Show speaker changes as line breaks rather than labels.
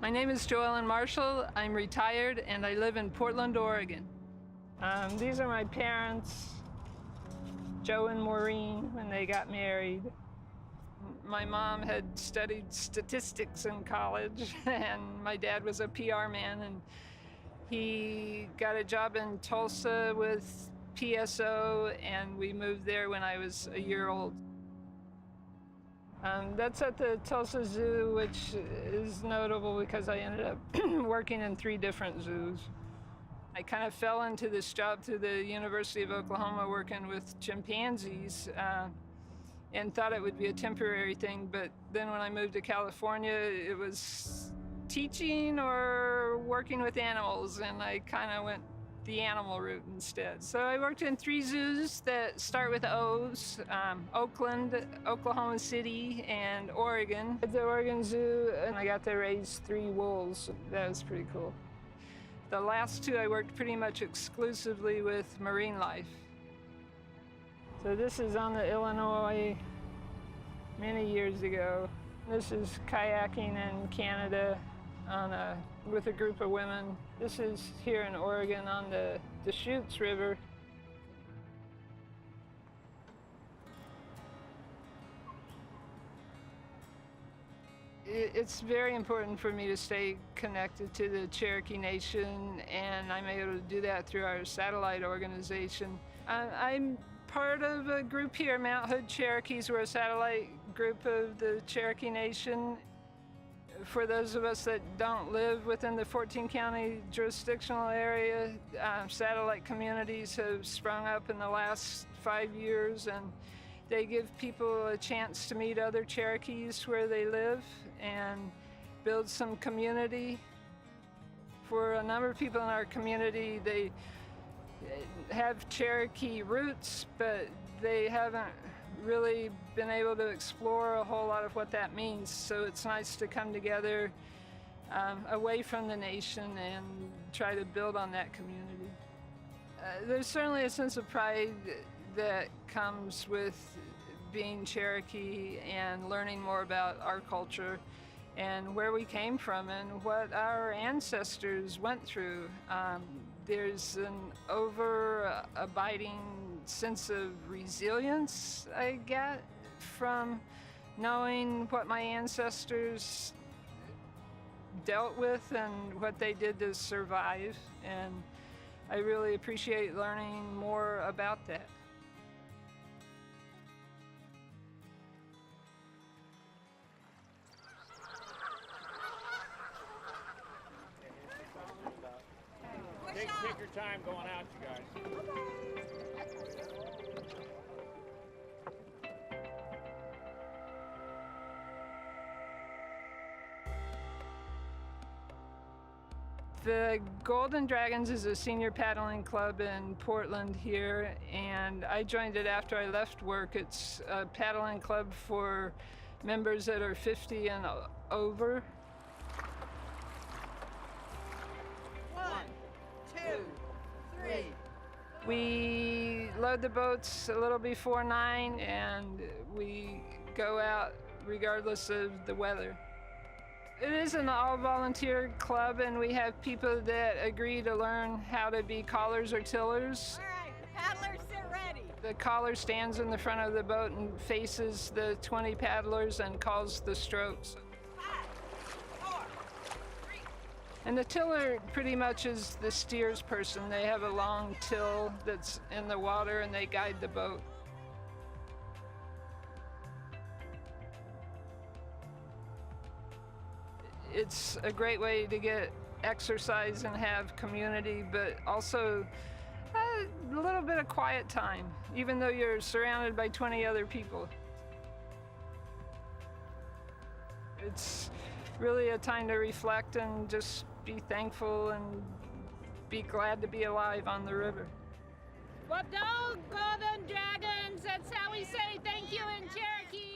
My name is JoEllen Marshall. I'm retired and I live in Portland, Oregon. These are my parents, Joe and Maureen, when they got married. My mom had studied statistics in college and my dad was a PR man, and he got a job in Tulsa with PSO, and we moved there when I was a year old. That's at the Tulsa Zoo, which is notable because I ended up working in 3 different zoos. I kind of fell into this job through the University of Oklahoma working with chimpanzees and thought it would be a temporary thing, but then when I moved to California, it was teaching or working with animals, and I kind of went the animal route instead. So I worked in 3 zoos that start with O's, Oakland, Oklahoma City, and Oregon. At the Oregon Zoo, and I got to raise 3 wolves. That was pretty cool. The last 2 I worked pretty much exclusively with marine life. So this is on the Illinois many years ago. This is kayaking in Canada with a group of women. This is here in Oregon on the Deschutes River. It's very important for me to stay connected to the Cherokee Nation, and I'm able to do that through our satellite organization. I'm part of a group here, Mount Hood Cherokees. We're a satellite group of the Cherokee Nation. For those of us that don't live within the 14-county jurisdictional area, satellite communities have sprung up in the last 5 years, and they give people a chance to meet other Cherokees where they live and build some community. For a number of people in our community, they have Cherokee roots, but they haven't really been able to explore a whole lot of what that means. So it's nice to come together away from the nation and try to build on that community. There's certainly a sense of pride that comes with being Cherokee and learning more about our culture and where we came from and what our ancestors went through. There's an abiding sense of resilience I get from knowing what my ancestors dealt with and what they did to survive, and I really appreciate learning more about that.
Take your time going out, you guys.
The Golden Dragons is a senior paddling club in Portland here, and I joined it after I left work. It's a paddling club for members that are 50 and over.
1, 2, 3.
We load the boats a little before 9, and we go out regardless of the weather. It is an all-volunteer club, and we have people that agree to learn how to be callers or tillers.
All right, paddlers, sit ready.
The caller stands in the front of the boat and faces the 20 paddlers and calls the strokes.
5, 4, 3.
And the tiller pretty much is the steers person. They have a long till that's in the water and they guide the boat. It's a great way to get exercise and have community, but also a little bit of quiet time, even though you're surrounded by 20 other people. It's really a time to reflect and just be thankful and be glad to be alive on the river.
Well, dog, Golden Dragons, that's how we say thank you in Cherokee.